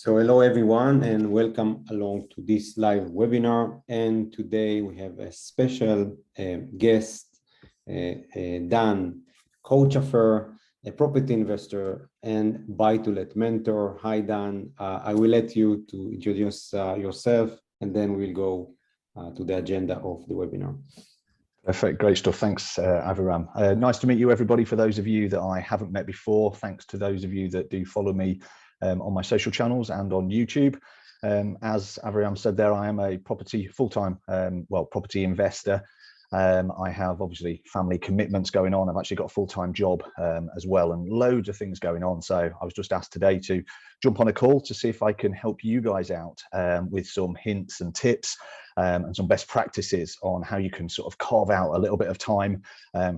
So hello everyone and welcome along to this live webinar. And today we have a special guest, Dan Coachafer, a property investor and buy-to-let mentor. Hi Dan, I will let you to introduce yourself and then we'll go to the agenda of the webinar. Perfect, great stuff. Thanks, Aviram. Nice to meet you, everybody. For those of you that I haven't met before, thanks to those of you that do follow me on my social channels and on YouTube. As Aviram said there, I am a full-time property investor. I have obviously family commitments going on. I've actually got a full-time job as well and loads of things going on. So I was just asked today to jump on a call to see if I can help you guys out with some hints and tips and some best practices on how you can sort of carve out a little bit of time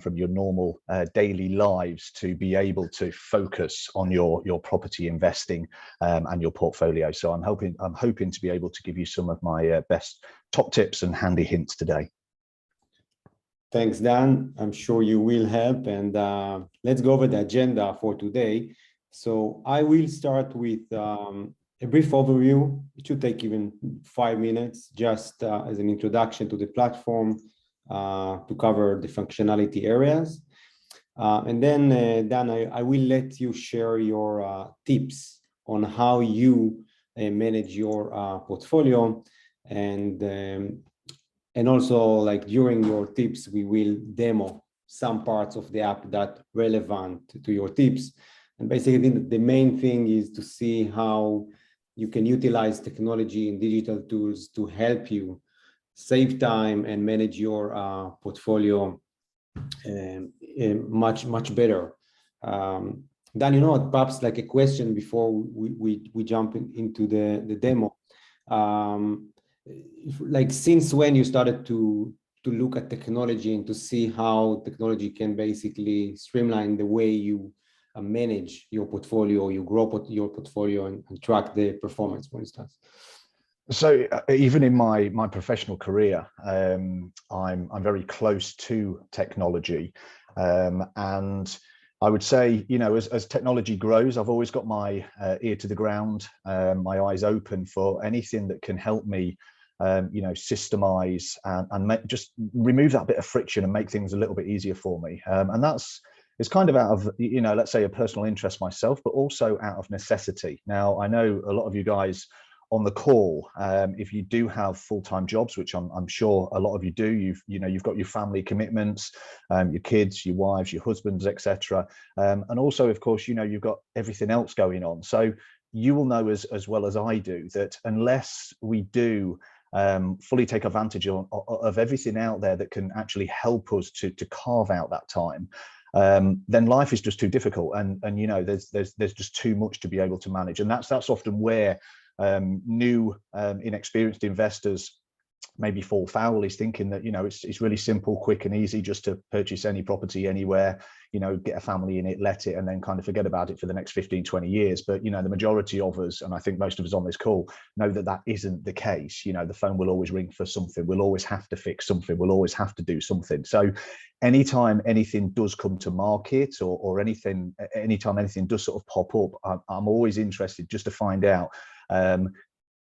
from your normal daily lives to be able to focus on your property investing and your portfolio. So I'm hoping to be able to give you some of my best top tips and handy hints today. Thanks, Dan. I'm sure you will help. And let's go over the agenda for today. So I will start with a brief overview. It should take even 5 minutes, just as an introduction to the platform to cover the functionality areas. And then, Dan, I will let you share your tips on how you manage your portfolio. And also, like during your tips, we will demo some parts of the app that relevant to your tips. And basically, the main thing is to see how you can utilize technology and digital tools to help you save time and manage your portfolio much better. Dan, you know what, perhaps like a question before we jump into the demo. Like since when you started to look at technology and to see how technology can basically streamline the way you manage your portfolio, you grow your portfolio and track the performance, for instance? So even in my professional career, I'm very close to technology, and I would say, you know, as technology grows, I've always got my ear to the ground, my eyes open for anything that can help me you know, systemize and just remove that bit of friction and make things a little bit easier for me. And it's kind of out of, you know, let's say a personal interest myself, but also out of necessity. Now, I know a lot of you guys on the call, if you do have full-time jobs, which I'm sure a lot of you do, you've got your family commitments, your kids, your wives, your husbands, etc. And also, of course, you know, you've got everything else going on. So you will know as well as I do that unless we do fully take advantage of everything out there that can actually help us to carve out that time, then life is just too difficult, and you know, there's just too much to be able to manage, and that's often where new inexperienced investors maybe fall foul, is thinking that, you know, it's really simple, quick and easy just to purchase any property anywhere, you know, get a family in it, let it, and then kind of forget about it for the next 15-20 years. But you know, the majority of us, and I think most of us on this call, know that that isn't the case. You know, the phone will always ring for something, we'll always have to fix something, we'll always have to do something. So anytime anything does come to market or anytime anything does sort of pop up, I'm always interested just to find out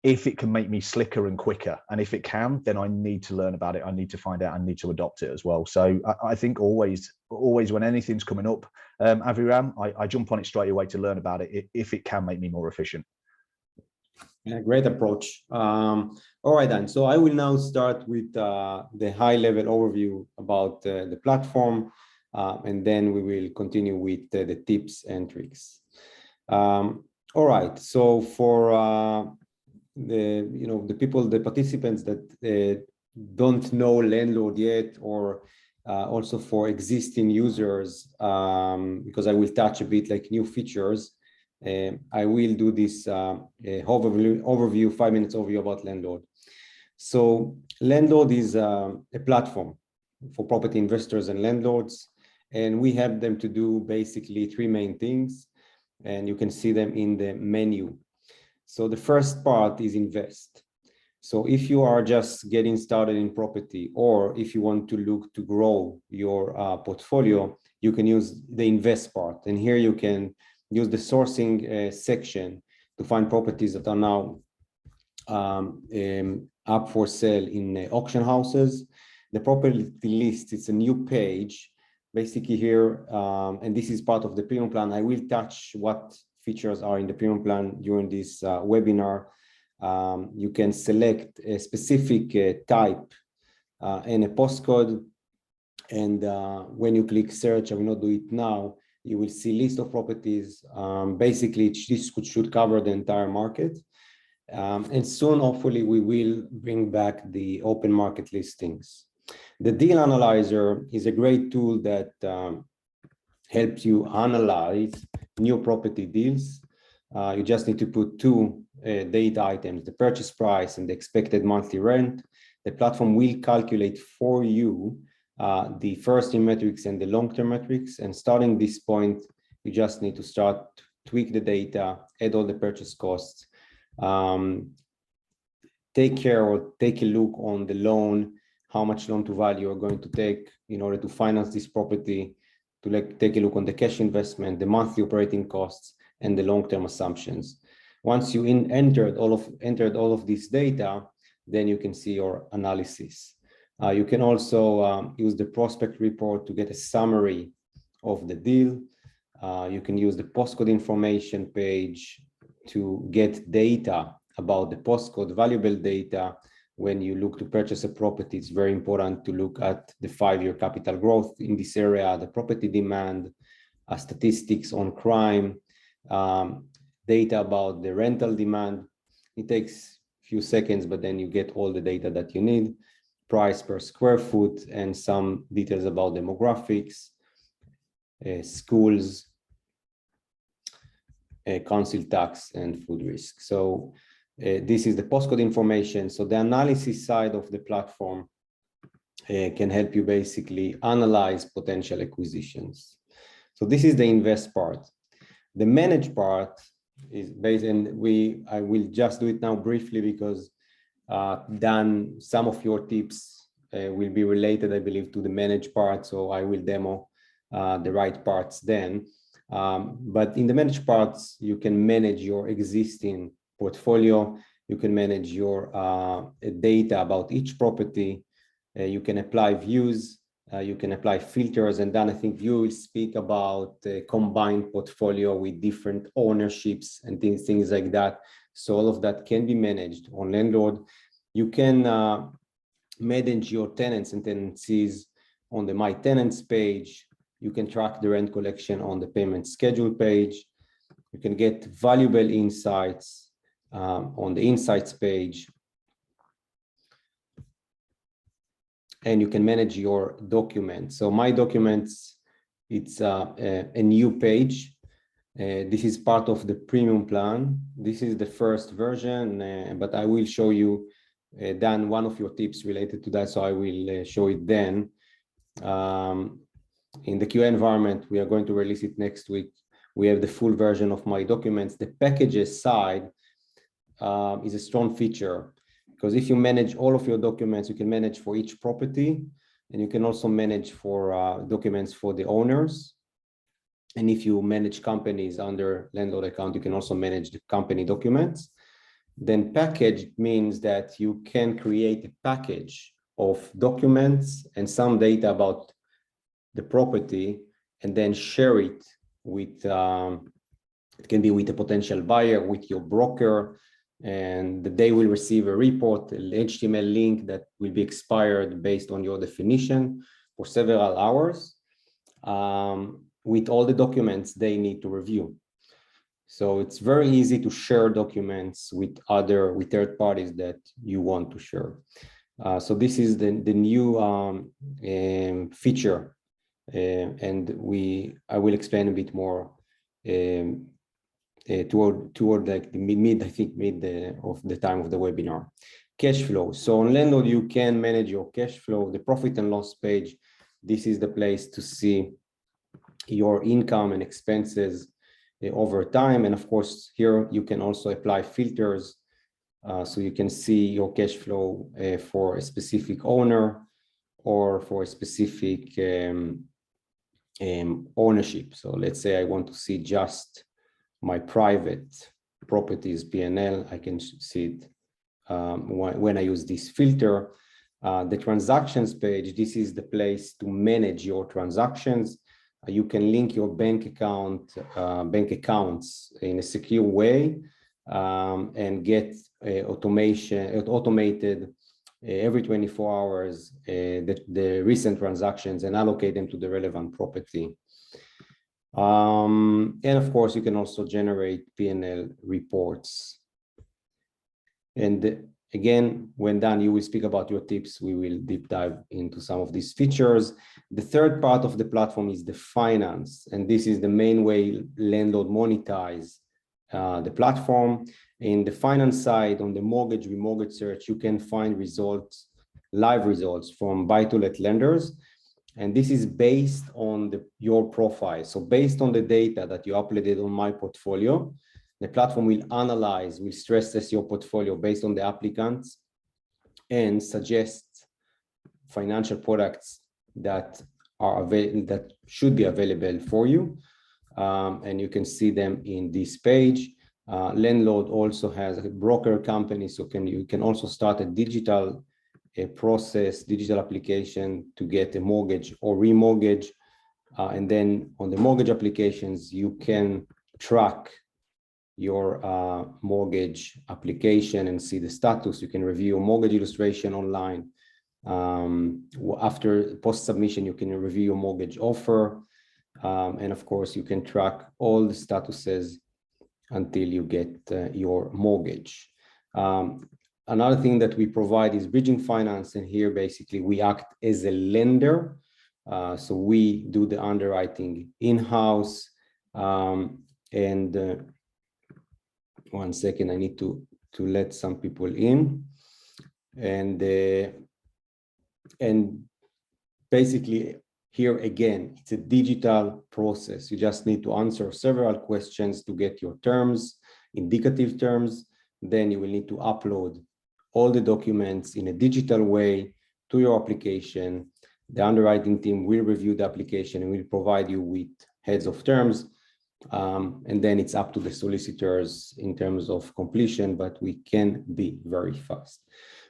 if it can make me slicker and quicker, and if it can, then I need to learn about it, I need to find out, I need to adopt it as well. So I think always when anything's coming up, Aviram, I jump on it straight away to learn about it if it can make me more efficient. Yeah, great approach. All right, then. So I will now start with the high-level overview about the platform, and then we will continue with the tips and tricks. All right. So for the participants that don't know Lendlord yet, or also for existing users, because I will touch a bit like new features. I will do this overview, 5 minutes overview about Lendlord. So Lendlord is a platform for property investors and landlords, and we help them to do basically 3 main things, and you can see them in the menu. So the first part is invest. So if you are just getting started in property, or if you want to look to grow your portfolio, you can use the invest part. And here you can use the sourcing section to find properties that are now up for sale in auction houses. The property list, it's a new page. Basically here, and this is part of the premium plan. I will touch what features are in the premium plan during this webinar. You can select a specific type and a postcode. And when you click search, I will not do it now, you will see list of properties. Basically, this should cover the entire market. And soon, hopefully, we will bring back the open market listings. The deal analyzer is a great tool that helps you analyze new property deals. You just need to put two data items, the purchase price and the expected monthly rent. The platform will calculate for you the first-year metrics and the long-term metrics. And starting this point, you just need to start tweak the data, add all the purchase costs, take care or take a look on the loan, how much loan to value you're going to take in order to finance this property, to take a look on the cash investment, the monthly operating costs, and the long-term assumptions. Once you entered all of this data, then you can see your analysis. You can also use the prospect report to get a summary of the deal. You can use the postcode information page to get data about the postcode, valuable data. When you look to purchase a property, it's very important to look at the 5-year capital growth in this area, the property demand, statistics on crime, data about the rental demand. It takes a few seconds, but then you get all the data that you need, price per square foot, and some details about demographics, schools, council tax, and food risk. So this is the postcode information. So the analysis side of the platform can help you basically analyze potential acquisitions. So this is the invest part. The manage part is based, and I will just do it now briefly because Dan, some of your tips will be related, I believe, to the manage part. So I will demo the right parts then. But in the manage parts, you can manage your existing portfolio. You can manage your data about each property. You can apply views. You can apply filters. And then I think you will speak about a combined portfolio with different ownerships and things like that. So all of that can be managed on Lendlord. You can manage your tenants and tenancies on the My Tenants page. You can track the rent collection on the payment schedule page. You can get valuable insights on the insights page. And you can manage your documents. So My Documents, it's a new page. This is part of the premium plan. This is the first version, but I will show you, Dan, one of your tips related to that. So I will show it then. In the QA environment, we are going to release it next week. We have the full version of My Documents. The packages side is a strong feature, because if you manage all of your documents, you can manage for each property, and you can also manage for documents for the owners. And if you manage companies under Lendlord account, you can also manage the company documents. Then package means that you can create a package of documents and some data about the property, and then share it with, it can be with a potential buyer, with your broker, and they will receive a report, an HTML link that will be expired based on your definition for several hours, with all the documents they need to review. So it's very easy to share documents with third parties that you want to share. So this is the new feature, and I will explain a bit more toward like the mid of the time of the webinar. Cash flow. So on Lendlord, you can manage your cash flow. The profit and loss page, this is the place to see your income and expenses over time. And of course, here you can also apply filters. So you can see your cash flow for a specific owner or for a specific ownership. So let's say I want to see just my private properties P&L. I can see it when I use this filter. The transactions page, this is the place to manage your transactions. You can link your bank accounts in a secure way and get automated every 24 hours the recent transactions and allocate them to the relevant property. And of course, you can also generate P&L reports. And again, when done, you will speak about your tips. We will deep dive into some of these features. The third part of the platform is the finance. And this is the main way Lendlord monetize the platform. In the finance side, on the mortgage, remortgage search, you can find results, live results from buy-to-let lenders. And this is based on your profile. So based on the data that you uploaded on my portfolio, the platform will analyze, will stress test your portfolio based on the applicants and suggest financial products that are available, that should be available for you. And you can see them in this page. Lendlord also has a broker company, so you can also start a digital process, digital application to get a mortgage or remortgage. And then on the mortgage applications, you can track your mortgage application and see the status. You can review your mortgage illustration online. After post-submission, you can review your mortgage offer. And of course, you can track all the statuses until you get your mortgage. Another thing that we provide is bridging finance. And here, basically, we act as a lender. So we do the underwriting in-house. One second, I need to let some people in. And basically, here again, it's a digital process. You just need to answer several questions to get your terms, indicative terms. Then you will need to upload all the documents in a digital way to your application. The underwriting team will review the application and will provide you with heads of terms. And then it's up to the solicitors in terms of completion, but we can be very fast.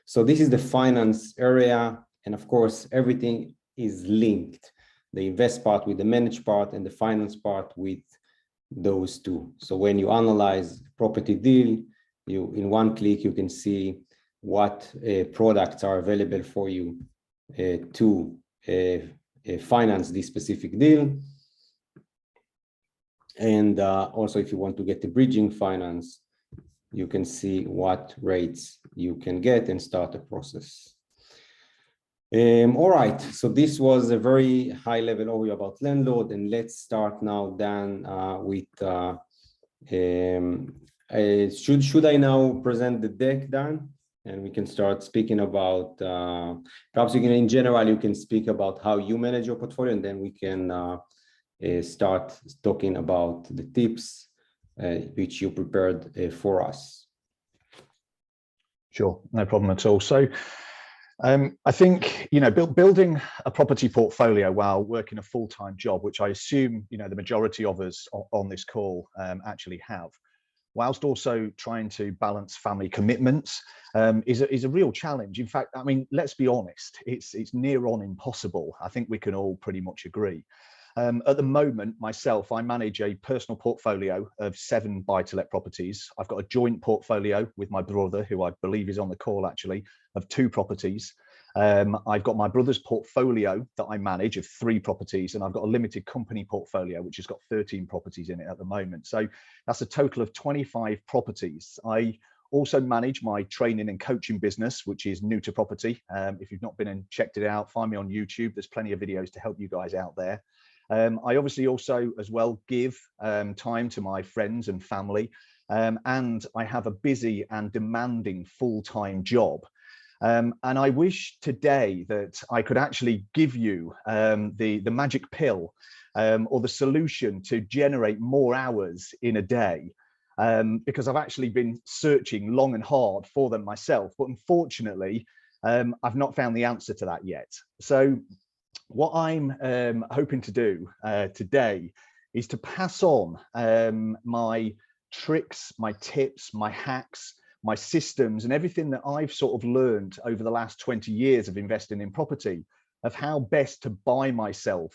So this is the finance area. And of course, everything is linked. The invest part with the manage part and the finance part with those two. So when you analyze property deal, in one click, you can see what products are available for you to finance this specific deal. And also, if you want to get the bridging finance, you can see what rates you can get and start the process. All right, so this was a very high level overview about Lendlord, and let's start now, Dan, with, should I now present the deck, Dan? And we can start speaking about, perhaps you can, in general, you can speak about how you manage your portfolio, and then we can start talking about the tips which you prepared for us. Sure, no problem at all. So I think, building a property portfolio while working a full-time job, which I assume, the majority of us on this call actually have, whilst also trying to balance family commitments, is a real challenge. In fact, I mean, let's be honest, it's near on impossible. I think we can all pretty much agree. At the moment, myself, I manage a personal portfolio of 7 buy-to-let properties. I've got a joint portfolio with my brother, who I believe is on the call actually, of 2 properties. I've got my brother's portfolio that I manage of 3 properties, and I've got a limited company portfolio, which has got 13 properties in it at the moment. So that's a total of 25 properties. I also manage my training and coaching business, which is New to Property. If you've not been and checked it out, find me on YouTube. There's plenty of videos to help you guys out there. I obviously also as well give time to my friends and family, and I have a busy and demanding full-time job. And I wish today that I could actually give you the magic pill or the solution to generate more hours in a day, because I've actually been searching long and hard for them myself, but unfortunately, I've not found the answer to that yet. So what I'm hoping to do today is to pass on my tricks, my tips, my hacks, my systems, and everything that I've sort of learned over the last 20 years of investing in property of how best to buy myself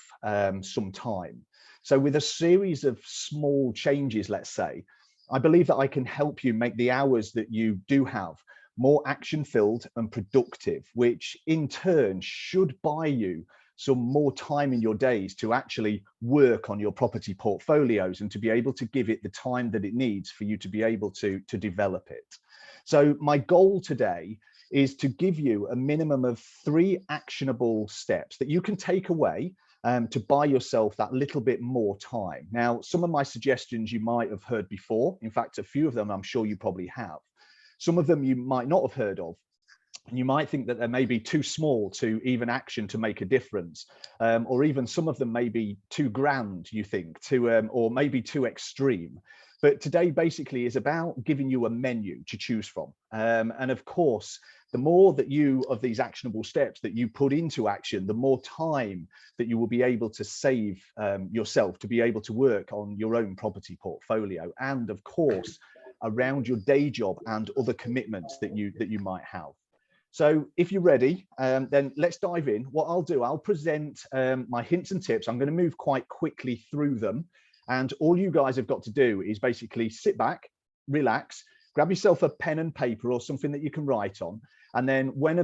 some time. So with a series of small changes, let's say, I believe that I can help you make the hours that you do have more action-filled and productive, which in turn should buy you some more time in your days to actually work on your property portfolios and to be able to give it the time that it needs for you to be able to develop it. So my goal today is to give you a minimum of 3 actionable steps that you can take away to buy yourself that little bit more time. Now, some of my suggestions you might have heard before. In fact, a few of them I'm sure you probably have. Some of them you might not have heard of. And you might think that they may be too small to even action to make a difference, or even some of them may be too grand, you think, or maybe too extreme. But today basically is about giving you a menu to choose from. And of course, the more that you of these actionable steps that you put into action, the more time that you will be able to save yourself to be able to work on your own property portfolio, and of course, around your day job and other commitments that you might have. So if you're ready, then let's dive in. What I'll do, I'll present my hints and tips. I'm going to move quite quickly through them. And all you guys have got to do is basically sit back, relax, grab yourself a pen and paper or something that you can write on. And then when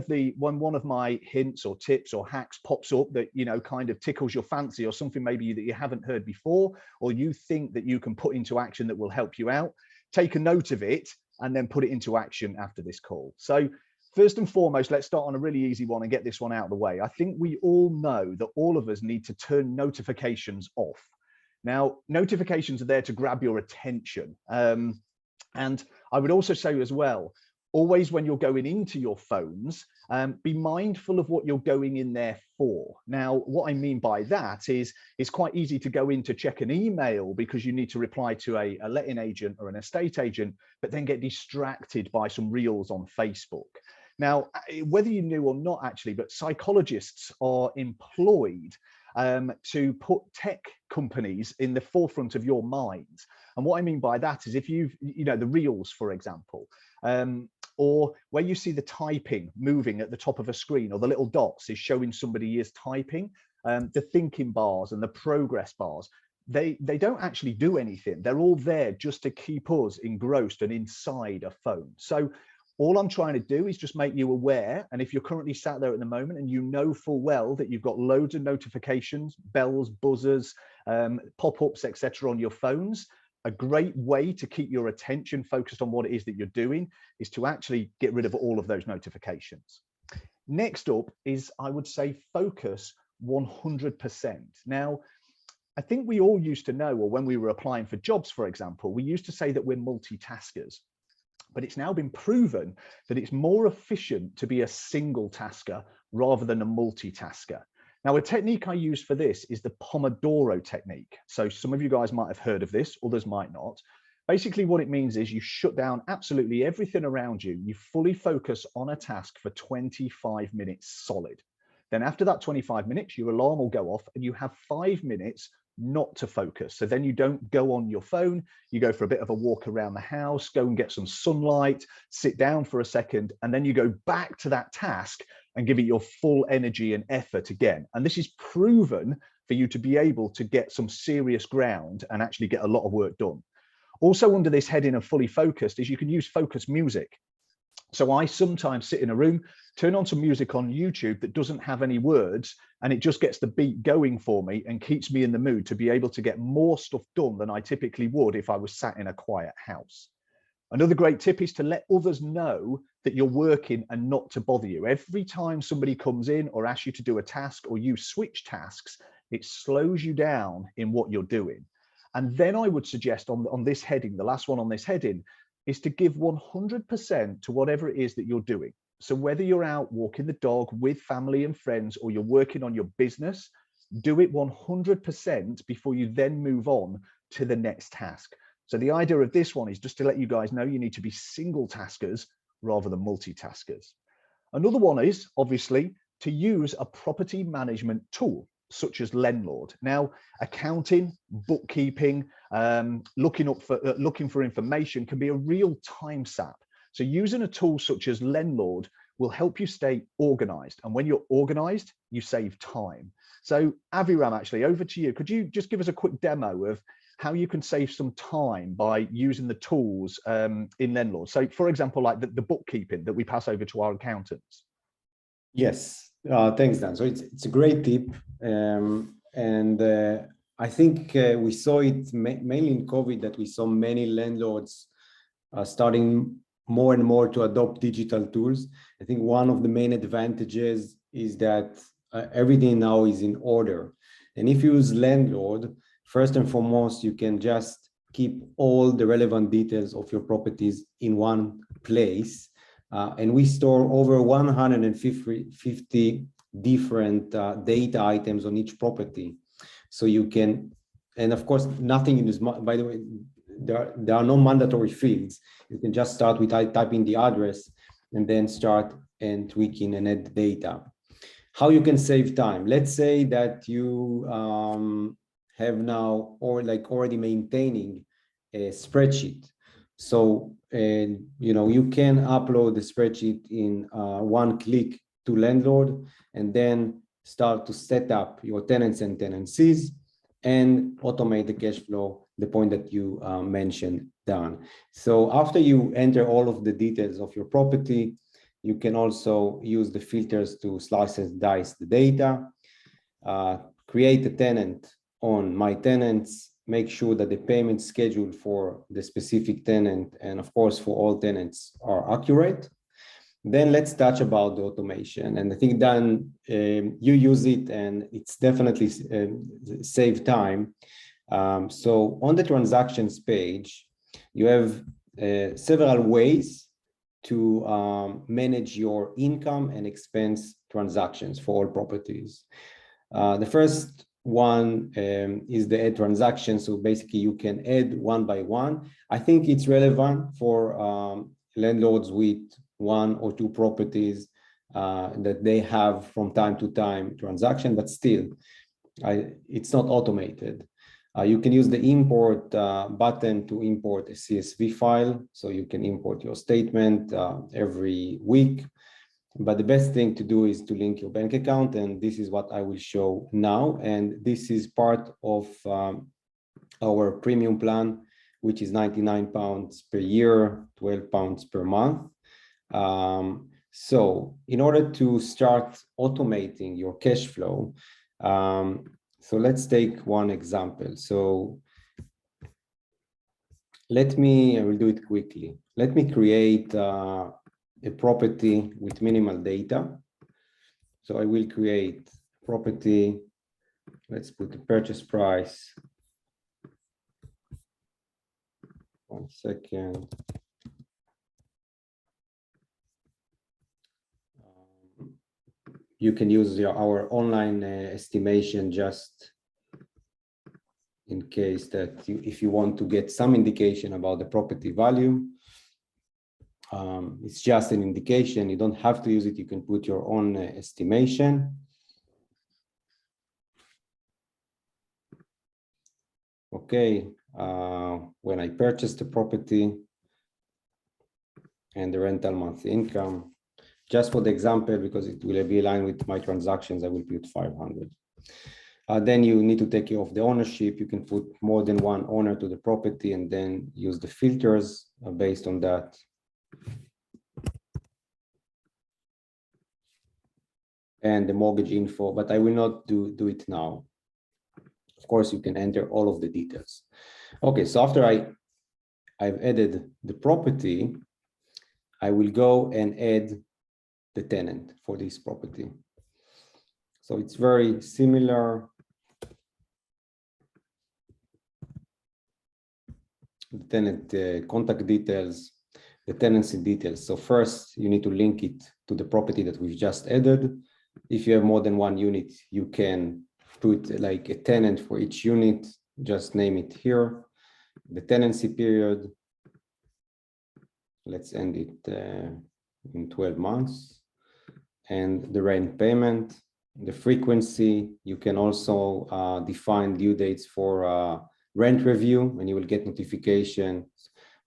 one of my hints or tips or hacks pops up that, you know, kind of tickles your fancy, or something maybe that you haven't heard before, or you think that you can put into action that will help you out, take a note of it and then put it into action after this call. So first and foremost, let's start on a really easy one and get this one out of the way. I think we all know that all of us need to turn notifications off. Now, notifications are there to grab your attention. And I would also say as well, always when you're going into your phones, be mindful of what you're going in there for. Now, what I mean by that is it's quite easy to go in to check an email because you need to reply to a letting agent or an estate agent, but then get distracted by some reels on Facebook. Now, whether you knew or not actually, but psychologists are employed to put tech companies in the forefront of your mind. And what I mean by that is if you know, the reels, for example, or where you see the typing moving at the top of a screen, or the little dots is showing somebody is typing, the thinking bars and the progress bars, they don't actually do anything. They're all there just to keep us engrossed and inside a phone. So all I'm trying to do is just make you aware. And if you're currently sat there at the moment and you know full well that you've got loads of notifications, bells, buzzers, pop-ups, etc. on your phones, a great way to keep your attention focused on what it is that you're doing is to actually get rid of all of those notifications. Next up is, I would say, focus 100%. Now, I think we all used to know, or when we were applying for jobs, for example, we used to say that we're multitaskers. But it's now been proven that it's more efficient to be a single tasker rather than a multitasker. Now, a technique I use for this is the Pomodoro technique. So some of you guys might have heard of this, others might not. Basically, what it means is you shut down absolutely everything around you. You fully focus on a task for 25 minutes solid. Then after that 25 minutes, your alarm will go off and you have 5 minutes not to focus. So then you don't go on your phone, you go for a bit of a walk around the house, go and get some sunlight, sit down for a second, and then you go back to that task and give it your full energy and effort again. And this is proven for you to be able to get some serious ground and actually get a lot of work done. Also under this heading of fully focused is you can use focus music. So I sometimes sit in a room, turn on some music on YouTube that doesn't have any words, and it just gets the beat going for me and keeps me in the mood to be able to get more stuff done than I typically would if I was sat in a quiet house. Another great tip is to let others know that you're working and not to bother you. Every time somebody comes in or asks you to do a task or you switch tasks, it slows you down in what you're doing. And then I would suggest on this heading, the last one on this heading, is to give 100% to whatever it is that you're doing. So whether you're out walking the dog with family and friends or you're working on your business, do it 100% before you then move on to the next task. So the idea of this one is just to let you guys know you need to be single taskers rather than multitaskers. Another one is obviously to use a property management tool. such as Lendlord. Now, accounting, bookkeeping, looking for information can be a real time sap. So using a tool such as Lendlord will help you stay organized. And when you're organized, you save time. So Aviram, actually, over to you. Could you just give us a quick demo of how you can save some time by using the tools in Lendlord? So for example, like the bookkeeping that we pass over to our accountants. Yes, thanks, Dan. So it's a great tip. I think we saw it mainly in COVID, that we saw many landlords starting more and more to adopt digital tools. I think one of the main advantages is that everything now is in order. And if you use Lendlord, first and foremost, you can just keep all the relevant details of your properties in one place. And we store over 150 different data items on each property. So you can, and of course, nothing in this, by the way, there are no mandatory fields. You can just start with typing the address and then start and tweaking and add data. How you can save time? Let's say that you have now already maintaining a spreadsheet. So, you can upload the spreadsheet in one click to Lendlord, and then start to set up your tenants and tenancies and automate the cash flow, the point that you mentioned, Dan. So after you enter all of the details of your property, you can also use the filters to slice and dice the data, create a tenant on My Tenants, make sure that the payment schedule for the specific tenant and of course for all tenants are accurate. Then let's touch about the automation. And I think, Dan, you use it and it's definitely save time. So on the transactions page, you have several ways to manage your income and expense transactions for all properties. The first one is the add transaction. So basically you can add one by one. I think it's relevant for landlords with one or two properties that they have from time to time transaction, but still it's not automated. You can use the import button to import a CSV file, so you can import your statement every week. But the best thing to do is to link your bank account, and this is what I will show now. And this is part of our premium plan, which is £99 per year, £12 per month. So in order to start automating your cash flow, so let's take one example. So I will do it quickly. Let me create a property with minimal data. So I will create property. Let's put the purchase price. 1 second. You can use our online estimation just in case that if you want to get some indication about the property value. It's just an indication. You don't have to use it. You can put your own estimation. Okay, when I purchased the property and the rental monthly income, just for the example, because it will be aligned with my transactions, I will put 500. Then you need to take care of the ownership. You can put more than one owner to the property and then use the filters based on that. And the mortgage info, but I will not do it now. Of course, you can enter all of the details. Okay, so after I've added the property, I will go and add the tenant for this property. So it's very similar. The tenant contact details, the tenancy details. So first you need to link it to the property that we've just added. If you have more than one unit, you can put like a tenant for each unit, just name it here. The tenancy period, let's end it in 12 months. And the rent payment, the frequency. You can also define due dates for rent review, and you will get notifications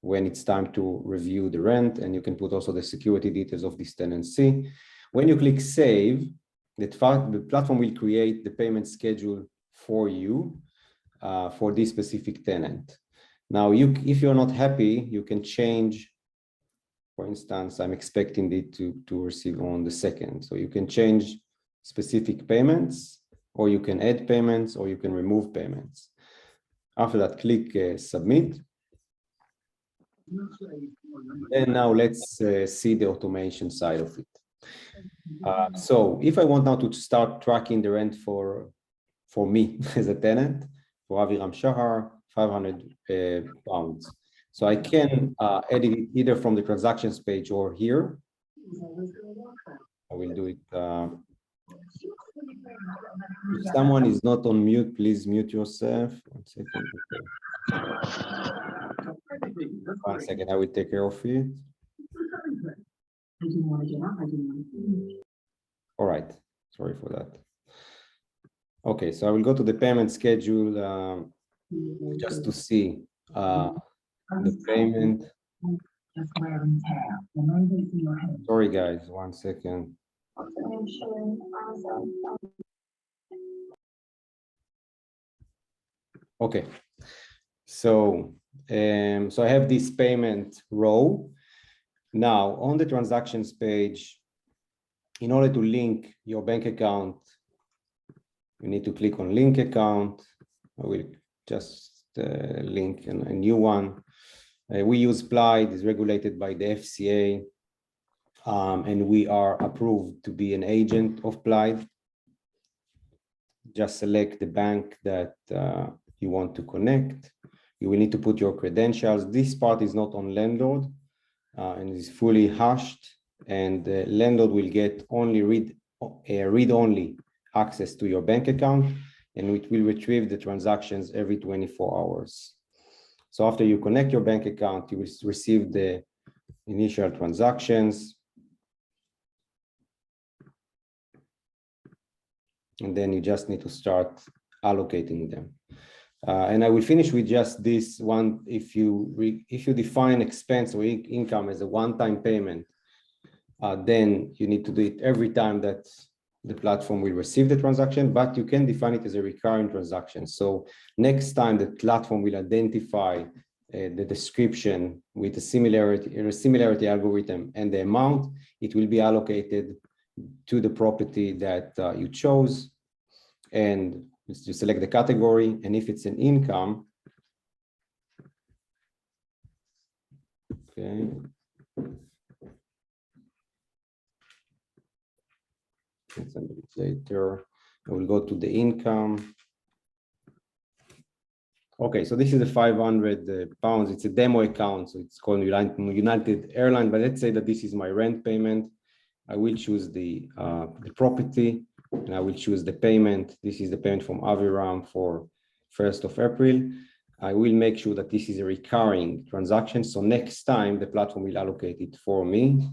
when it's time to review the rent, and you can put also the security details of this tenancy. When you click save, the platform will create the payment schedule for you for this specific tenant. Now, if you're not happy, you can change. For instance, I'm expecting it to receive on the 2nd. So you can change specific payments, or you can add payments, or you can remove payments. After that, click submit. And now let's see the automation side of it. So if I want now to start tracking the rent for me as a tenant, for Aviram Shahar, 500 pounds. So I can edit it either from the transactions page or here. I will do it. If someone is not on mute, please mute yourself. 1 second. Okay. 1 second, I will take care of it. All right, sorry for that. Okay, so I will go to the payment schedule just to see the payment. Sorry guys, 1 second. Okay, so I have this payment row. Now on the transactions page, in order to link your bank account, you need to click on link account. I will just link a new one. We use Plaid, is regulated by the FCA, and we are approved to be an agent of Plaid. Just select the bank that you want to connect. You will need to put your credentials. This part is not on Lendlord and is fully hashed, and Lendlord will get only read-only access to your bank account, and it will retrieve the transactions every 24 hours. So after you connect your bank account, you will receive the initial transactions. And then you just need to start allocating them. And I will finish with just this one. If you define expense or income as a one-time payment, then you need to do it every time that the platform will receive the transaction, but you can define it as a recurring transaction. So next time the platform will identify the description with a similarity algorithm and the amount, it will be allocated to the property that you chose, and you select the category. And if it's an income, okay. Later, I will go to the income. Okay, so this is the 500 pounds. It's a demo account, so it's called United Airlines. But let's say that this is my rent payment. I will choose the property, and I will choose the payment. This is the payment from Aviram for 1st of April. I will make sure that this is a recurring transaction. So next time the platform will allocate it for me.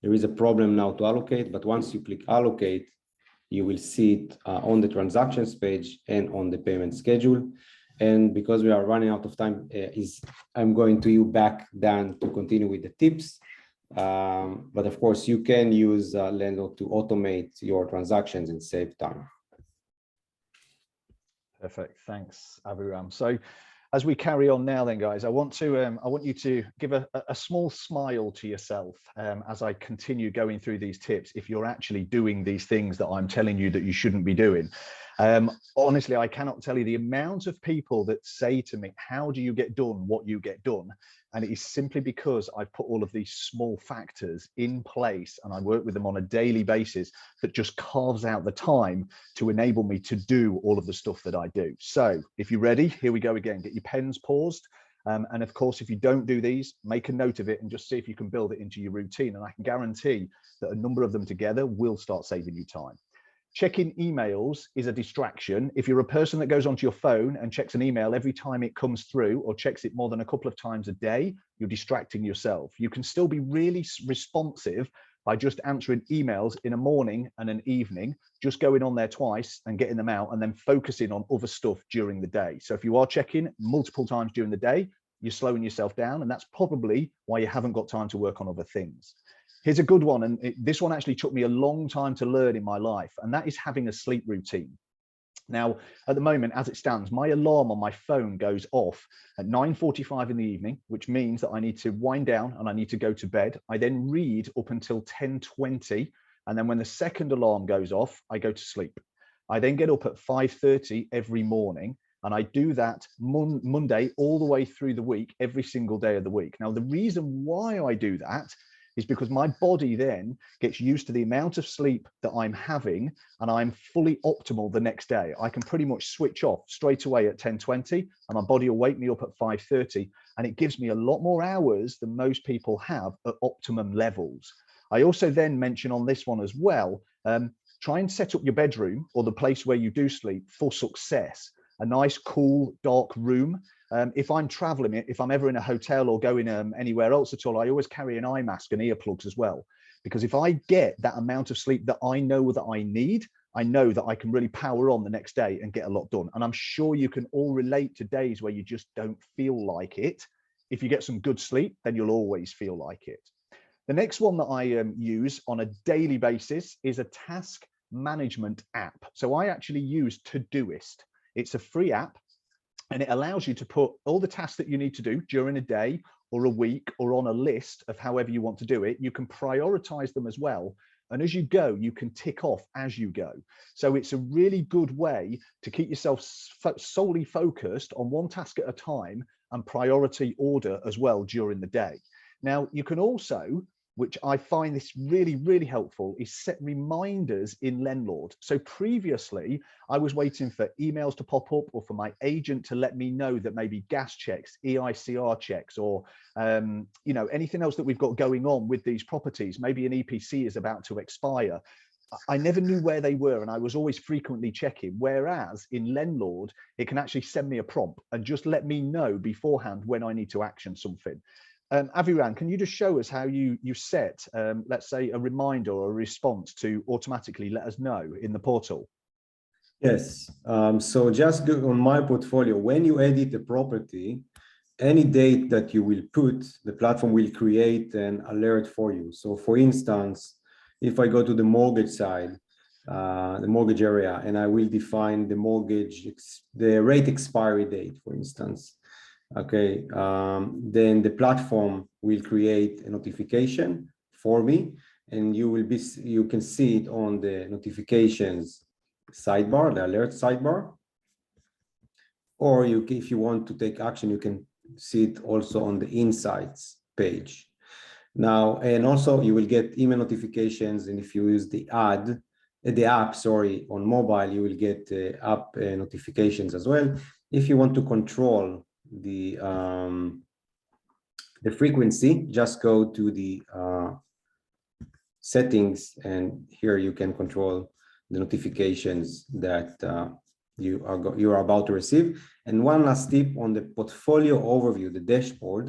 There is a problem now to allocate, but once you click allocate, you will see it on the transactions page and on the payment schedule. And because we are running out of time, I'm going to you back Dan to continue with the tips. But of course, you can use Lendlord to automate your transactions and save time. Perfect, thanks, Aviram. So as we carry on now then, guys, I want you to give a small smile to yourself as I continue going through these tips, if you're actually doing these things that I'm telling you that you shouldn't be doing. Honestly, I cannot tell you the amount of people that say to me, how do you get done what you get done? And it is simply because I've put all of these small factors in place, and I work with them on a daily basis that just carves out the time to enable me to do all of the stuff that I do. So if you're ready, here we go again. Get your pens paused. And of course, if you don't do these, make a note of it and just see if you can build it into your routine. And I can guarantee that a number of them together will start saving you time. Checking emails is a distraction. If you're a person that goes onto your phone and checks an email every time it comes through, or checks it more than a couple of times a day, you're distracting yourself. You can still be really responsive by just answering emails in a morning and an evening, just going on there twice and getting them out, and then focusing on other stuff during the day. So if you are checking multiple times during the day, you're slowing yourself down, and that's probably why you haven't got time to work on other things. Here's a good one, and this one actually took me a long time to learn in my life, and that is having a sleep routine. Now, at the moment, as it stands, my alarm on my phone goes off at 9:45 in the evening, which means that I need to wind down and I need to go to bed. I then read up until 10:20, and then when the second alarm goes off, I go to sleep. I then get up at 5:30 every morning, and I do that Monday all the way through the week, every single day of the week. Now, the reason why I do that is because my body then gets used to the amount of sleep that I'm having, and I'm fully optimal the next day. I can pretty much switch off straight away at 10:20, and my body will wake me up at 5:30, and it gives me a lot more hours than most people have at optimum levels. I also then mention on this one as well, try and set up your bedroom or the place where you do sleep for success. A nice, cool, dark room. If I'm traveling, if I'm ever in a hotel or going anywhere else at all, I always carry an eye mask and earplugs as well. Because if I get that amount of sleep that I know that I need, I know that I can really power on the next day and get a lot done. And I'm sure you can all relate to days where you just don't feel like it. If you get some good sleep, then you'll always feel like it. The next one that I use on a daily basis is a task management app. So I actually use Todoist. It's a free app, and it allows you to put all the tasks that you need to do during a day or a week or on a list of however you want to do it. You can prioritize them as well. And as you go, you can tick off as you go. So it's a really good way to keep yourself solely focused on one task at a time and priority order as well during the day. Now, you can also, which I find this really, really helpful, is set reminders in Lendlord. So previously, I was waiting for emails to pop up or for my agent to let me know that maybe gas checks, EICR checks, or you know, anything else that we've got going on with these properties. Maybe an EPC is about to expire. I never knew where they were, and I was always frequently checking. Whereas in Lendlord, it can actually send me a prompt and just let me know beforehand when I need to action something. Aviran, can you just show us how you set, let's say, a reminder or a response to automatically let us know in the portal? Yes. So just go on my portfolio, when you edit the property, any date that you will put, the platform will create an alert for you. So for instance, if I go to the mortgage side, the mortgage area, and I will define the mortgage, the rate expiry date, for instance. Okay, then the platform will create a notification for me, and you can see it on the notifications sidebar, the alert sidebar. Or if you want to take action, you can see it also on the insights page. Now, and also you will get email notifications, and if you use the app, on mobile, you will get app notifications as well. If you want to control the frequency, just go to the settings, and here you can control the notifications that you are about to receive. And one last tip on the portfolio overview, the dashboard,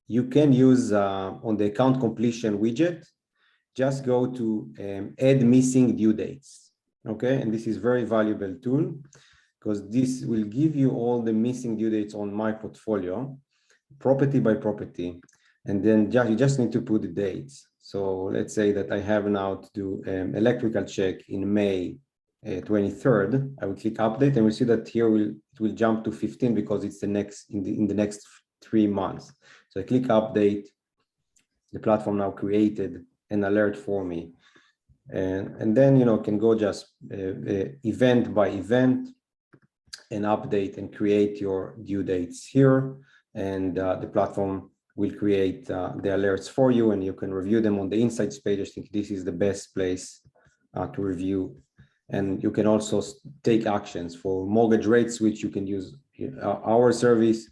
you can use on the account completion widget, just go to add missing due dates. Okay, and this is very valuable tool, because this will give you all the missing due dates on my portfolio, property by property. And then you just need to put the dates. So let's say that I have now to do electrical check in May 23rd. I will click update, and we see that here it will jump to 15 because it's the next in the next 3 months. So I click update. The platform now created an alert for me. And then, you know, can go just event by event and update and create your due dates here, and the platform will create the alerts for you, and you can review them on the insights page. I think this is the best place to review, and you can also take actions for mortgage rates, which you can use our service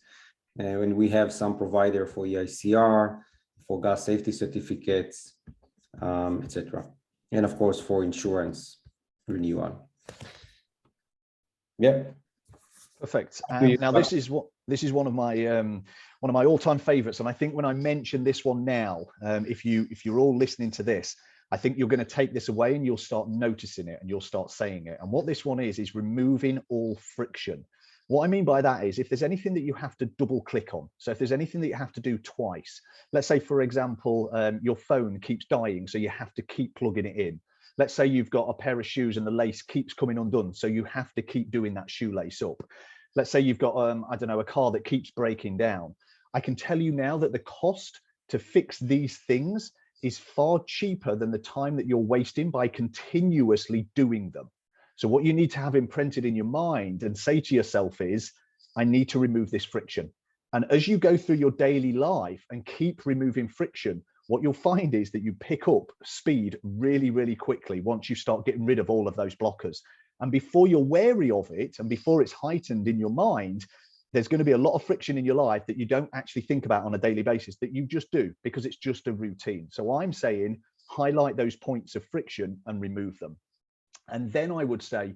when we have some provider for EICR, for gas safety certificates, etc., and of course for insurance renewal. Yeah. Perfect. Now this is one of my all-time favorites, and I think when I mention this one now, if you're all listening to this, I think you're going to take this away and you'll start noticing it and you'll start saying it. And what this one is removing all friction. What I mean by that is if there's anything that you have to double click on, so if there's anything that you have to do twice, let's say, for example, your phone keeps dying, so you have to keep plugging it in. Let's say you've got a pair of shoes and the lace keeps coming undone, so you have to keep doing that shoelace up. Let's say you've got, I don't know, a car that keeps breaking down. I can tell you now that the cost to fix these things is far cheaper than the time that you're wasting by continuously doing them. So what you need to have imprinted in your mind and say to yourself is, I need to remove this friction. And as you go through your daily life and keep removing friction, what you'll find is that you pick up speed really, really quickly once you start getting rid of all of those blockers. And before you're wary of it and before it's heightened in your mind, there's going to be a lot of friction in your life that you don't actually think about on a daily basis, that you just do because it's just a routine. So I'm saying highlight those points of friction and remove them. And then I would say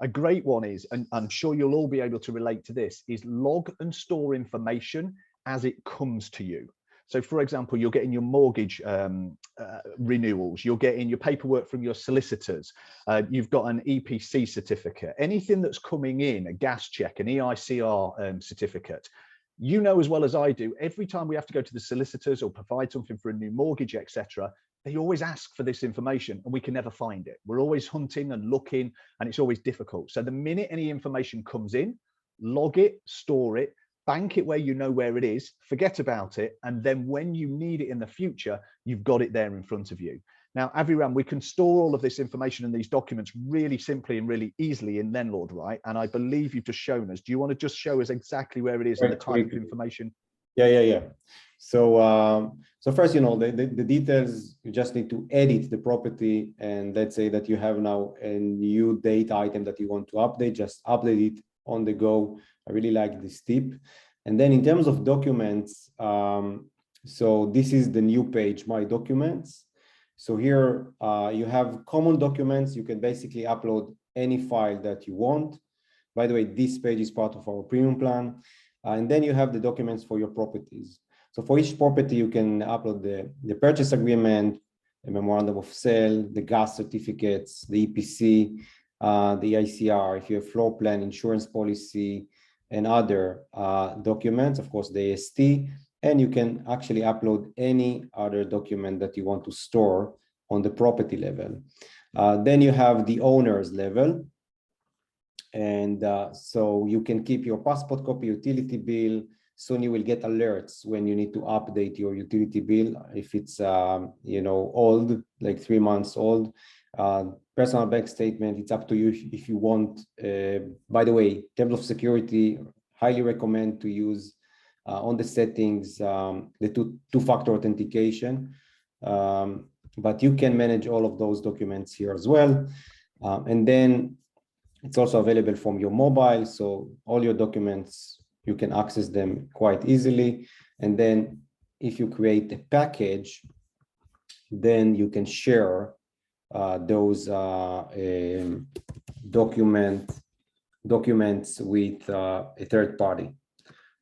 a great one is, and I'm sure you'll all be able to relate to this, is log and store information as it comes to you. So for example, you're getting your mortgage renewals, you're getting your paperwork from your solicitors, you've got an EPC certificate, anything that's coming in, a gas check, an EICR certificate. You know as well as I do, every time we have to go to the solicitors or provide something for a new mortgage, etc., they always ask for this information and we can never find it. We're always hunting and looking and it's always difficult. So the minute any information comes in, log it, store it, bank it where you know where it is, forget about it. And then when you need it in the future, you've got it there in front of you. Now, Aviram, we can store all of this information in these documents really simply and really easily in Lendlord, right? And I believe you've just shown us. Do you want to just show us exactly where it is and the type of information? Yeah. So so first, the details, you just need to edit the property. And let's say that you have now a new date item that you want to update, just update it on the go. I really like this tip. And then in terms of documents, so this is the new page, My Documents. So here you have common documents. You can basically upload any file that you want. By the way, this page is part of our premium plan. And then you have the documents for your properties. So for each property, you can upload the purchase agreement, a memorandum of sale, the gas certificates, the EPC, the ICR, if you have floor plan, insurance policy, and other documents, of course, the AST, and you can actually upload any other document that you want to store on the property level. Then you have the owner's level. And so you can keep your passport copy, utility bill. Soon you will get alerts when you need to update your utility bill. If it's, old, like 3 months old, personal bank statement, it's up to you if you want. By the way, in terms of security, highly recommend to use on the settings, the two-factor authentication. But you can manage all of those documents here as well. And then it's also available from your mobile. So all your documents, you can access them quite easily. And then if you create a package, then you can share those documents with a third party.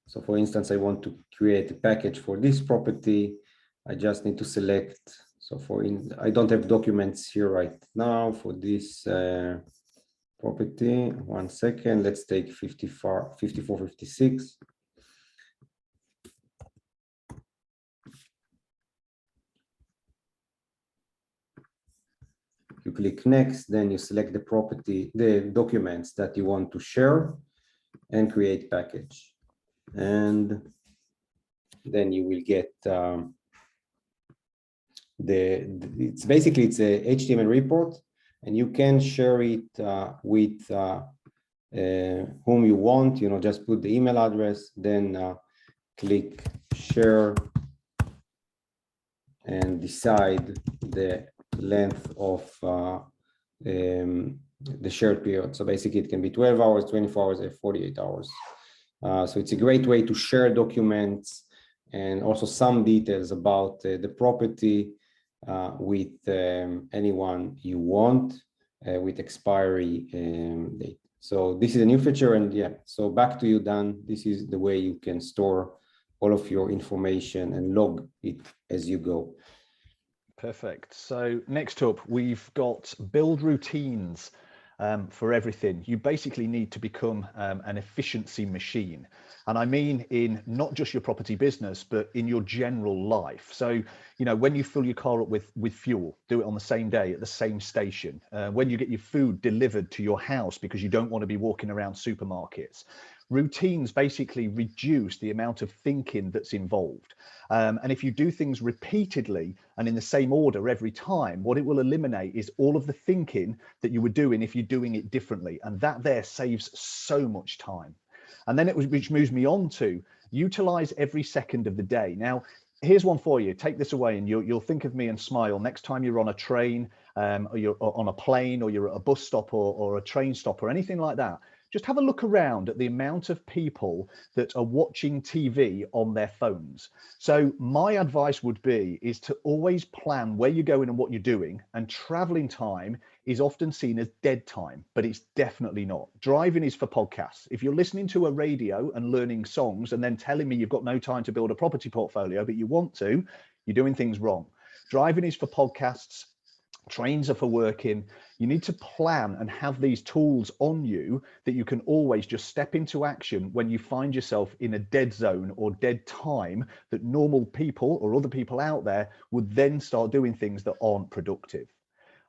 So for instance, I want to create a package for this property. I just need to select. So I don't have documents here right now for this property. 1 second, let's take 54, 56. You click next, then you select the property, the documents that you want to share and create package. And then you will get it's a HTML report, and you can share it with whom you want. Just put the email address, then click share and decide the length of the shared period. So basically it can be 12 hours, 24 hours, or 48 hours. So it's a great way to share documents and also some details about the property with anyone you want with expiry date. So this is a new feature, and yeah, so back to you, Dan. This is the way you can store all of your information and log it as you go. Perfect. So next up, we've got build routines for everything. You basically need to become an efficiency machine. And I mean in not just your property business, but in your general life. So, you know, when you fill your car up with fuel, do it on the same day at the same station. When you get your food delivered to your house because you don't want to be walking around supermarkets. Routines basically reduce the amount of thinking that's involved. And if you do things repeatedly and in the same order every time, what it will eliminate is all of the thinking that you were doing if you're doing it differently. And that there saves so much time. And then which moves me on to utilize every second of the day. Now, here's one for you. Take this away and you'll think of me and smile next time you're on a train or you're on a plane or you're at a bus stop or a train stop or anything like that. Just have a look around at the amount of people that are watching TV on their phones. So my advice would be is to always plan where you're going and what you're doing, and traveling time is often seen as dead time, but it's definitely not. Driving is for podcasts. If you're listening to a radio and learning songs and then telling me you've got no time to build a property portfolio, but you want to, you're doing things wrong. Driving is for podcasts. Trains are for working. You need to plan and have these tools on you that you can always just step into action when you find yourself in a dead zone or dead time that normal people or other people out there would then start doing things that aren't productive.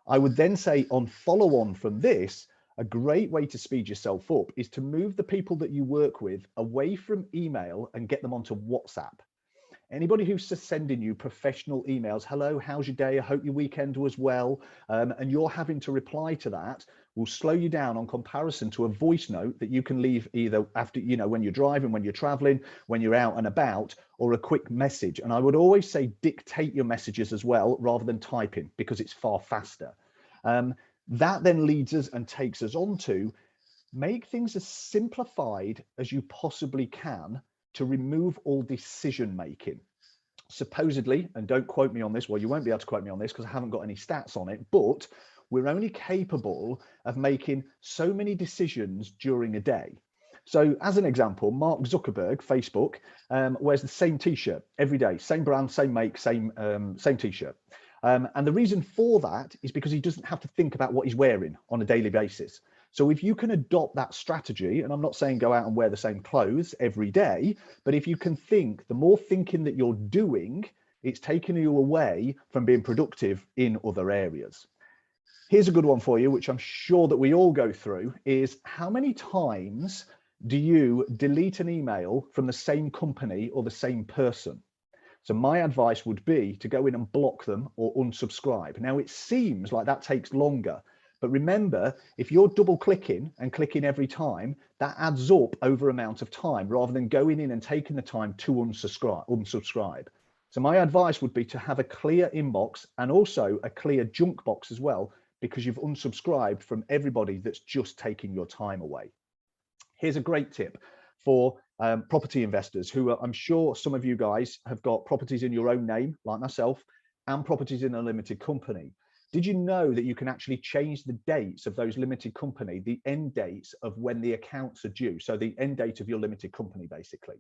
I would then say on follow on from this, a great way to speed yourself up is to move the people that you work with away from email and get them onto WhatsApp. Anybody who's sending you professional emails, hello, how's your day? I hope your weekend was well. And you're having to reply to that will slow you down on comparison to a voice note that you can leave either after, you know, when you're driving, when you're traveling, when you're out and about, or a quick message. And I would always say dictate your messages as well, rather than typing, because it's far faster. That then leads us and takes us on to make things as simplified as you possibly can to remove all decision making. Supposedly, and don't quote me on this, well, you won't be able to quote me on this because I haven't got any stats on it, but we're only capable of making so many decisions during a day. So as an example, Mark Zuckerberg, Facebook, wears the same t-shirt every day, same brand, same make, same t-shirt. And the reason for that is because he doesn't have to think about what he's wearing on a daily basis. So if you can adopt that strategy, and I'm not saying go out and wear the same clothes every day, but if you can think, the more thinking that you're doing, it's taking you away from being productive in other areas. Here's a good one for you, which I'm sure that we all go through, is how many times do you delete an email from the same company or the same person? So my advice would be to go in and block them or unsubscribe. Now, it seems like that takes longer, but remember, if you're double clicking and clicking every time, that adds up over amount of time rather than going in and taking the time to unsubscribe. So my advice would be to have a clear inbox and also a clear junk box as well, because you've unsubscribed from everybody that's just taking your time away. Here's a great tip for property investors who I'm sure some of you guys have got properties in your own name, like myself, and properties in a limited company. Did you know that you can actually change the dates of those limited company, the end dates of when the accounts are due? So the end date of your limited company, basically.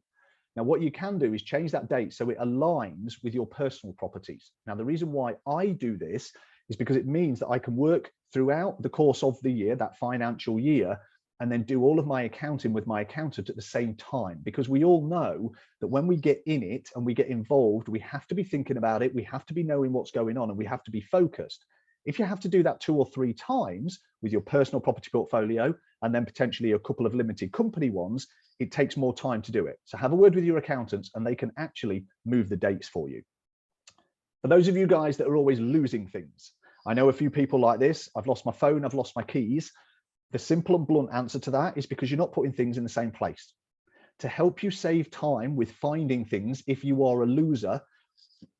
Now, what you can do is change that date so it aligns with your personal properties. Now, the reason why I do this is because it means that I can work throughout the course of the year, that financial year, and then do all of my accounting with my accountant at the same time, because we all know that when we get in it and we get involved, we have to be thinking about it, we have to be knowing what's going on, and we have to be focused. If you have to do that 2 or 3 times with your personal property portfolio and then potentially a couple of limited company ones, it takes more time to do it. So have a word with your accountants and they can actually move the dates for you. For those of you guys that are always losing things, I know a few people like this. I've lost my phone, I've lost my keys. The simple and blunt answer to that is because you're not putting things in the same place. To help you save time with finding things, if you are a loser,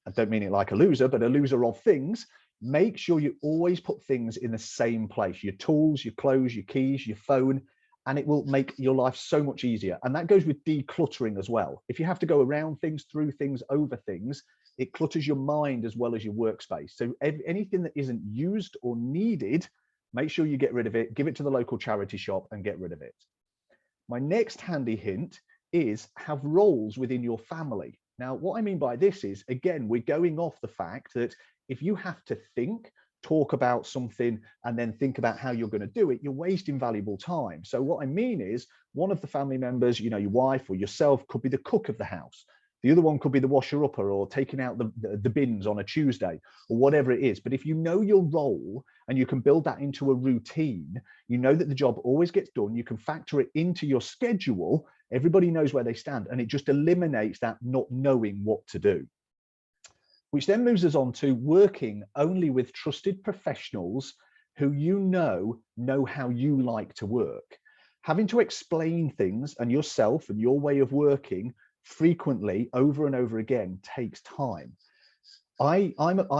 I don't mean it like a loser, but a loser of things, make sure you always put things in the same place. Your tools, your clothes, your keys, your phone, and it will make your life so much easier. And that goes with decluttering as well. If you have to go around things, through things, over things, it clutters your mind as well as your workspace. So anything that isn't used or needed, make sure you get rid of it, give it to the local charity shop and get rid of it. My next handy hint is have roles within your family. Now, what I mean by this is, again, we're going off the fact that if you have to think, talk about something, and then think about how you're going to do it, you're wasting valuable time. So what I mean is, one of the family members, you know, your wife or yourself, could be the cook of the house. The other one could be the washer-upper or taking out the bins on a Tuesday or whatever it is. But if you know your role and you can build that into a routine, you know that the job always gets done. You can factor it into your schedule. Everybody knows where they stand, and it just eliminates that not knowing what to do. Which then moves us on to working only with trusted professionals who you know how you like to work. Having to explain things and yourself and your way of working frequently over and over again takes time. I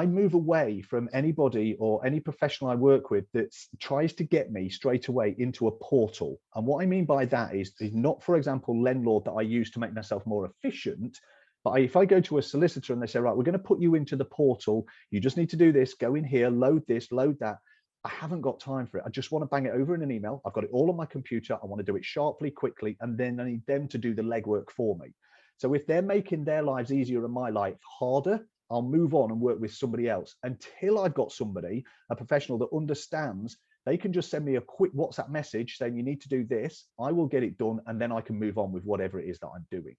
move away from anybody or any professional I work with that tries to get me straight away into a portal. And what I mean by that is not, for example, Lendlord that I use to make myself more efficient. But if I go to a solicitor and they say, right, we're going to put you into the portal, you just need to do this, go in here, load this, load that. I haven't got time for it. I just want to bang it over in an email. I've got it all on my computer. I want to do it sharply, quickly, and then I need them to do the legwork for me. So if they're making their lives easier and my life harder, I'll move on and work with somebody else until I've got somebody, a professional that understands. They can just send me a quick WhatsApp message saying you need to do this. I will get it done, and then I can move on with whatever it is that I'm doing.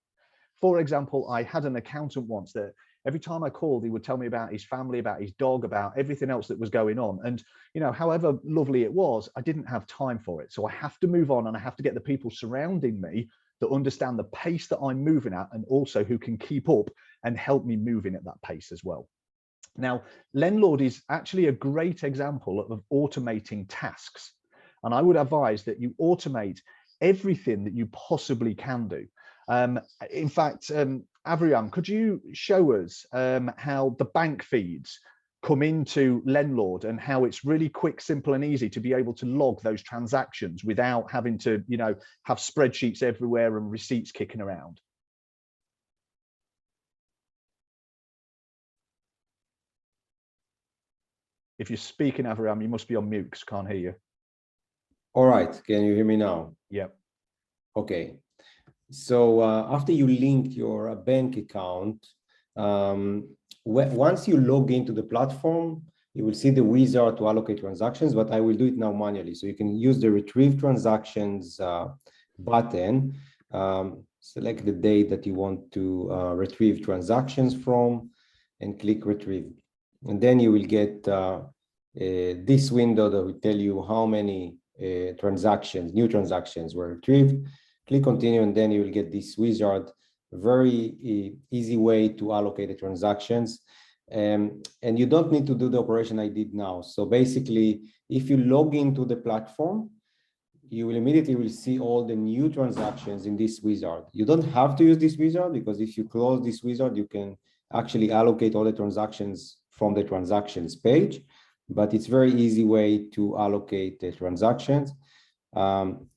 For example, I had an accountant once that every time I called, he would tell me about his family, about his dog, about everything else that was going on. And, you know, however lovely it was, I didn't have time for it. So I have to move on, and I have to get the people surrounding me that understand the pace that I'm moving at, and also who can keep up and help me moving at that pace as well. Now, Lendlord is actually a great example of automating tasks. And I would advise that you automate everything that you possibly can do. In fact, Avriam, could you show us how the bank feeds come into Lendlord and how it's really quick, simple, and easy to be able to log those transactions without having to, you know, have spreadsheets everywhere and receipts kicking around? If you're speaking, Avriam, you must be on mute because I can't hear you. All right, can you hear me now? Yep. Okay. So after you link your bank account, once you log into the platform, you will see the wizard to allocate transactions, but I will do it now manually. So you can use the retrieve transactions button, select the date that you want to retrieve transactions from, and click retrieve. And then you will get this window that will tell you how many new transactions were retrieved. Click continue, and then you will get this wizard, very easy way to allocate the transactions. And you don't need to do the operation I did now. So basically, if you log into the platform, you will immediately see all the new transactions in this wizard. You don't have to use this wizard, because if you close this wizard, you can actually allocate all the transactions from the transactions page. But it's very easy way to allocate the transactions.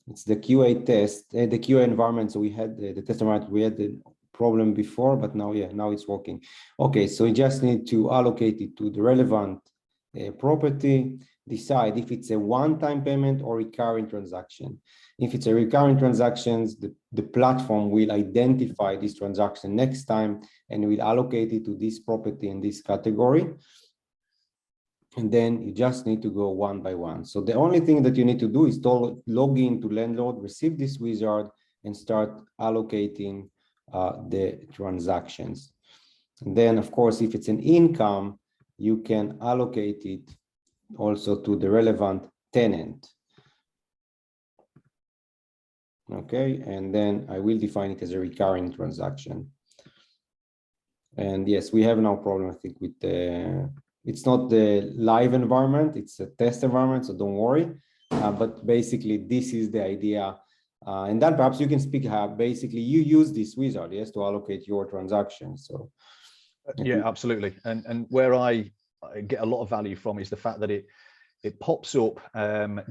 It's the QA test, the QA environment. So we had the test environment, we had the problem before, but now, yeah, now it's working. Okay, so you just need to allocate it to the relevant property, decide if it's a one-time payment or recurring transaction. If it's a recurring transactions, the platform will identify this transaction next time and will allocate it to this property in this category. And then you just need to go one by one. So the only thing that you need to do is to log in to Lendlord, receive this wizard, and start allocating the transactions. And then, of course, if it's an income, you can allocate it also to the relevant tenant. Okay, and then I will define it as a recurring transaction. And yes, we have no problem, I think, with the, it's not the live environment, it's a test environment, so don't worry. But basically, this is the idea. And then perhaps you can speak how basically you use this wizard, yes, to allocate your transactions. So yeah, absolutely. And where I get a lot of value from is the fact that it pops up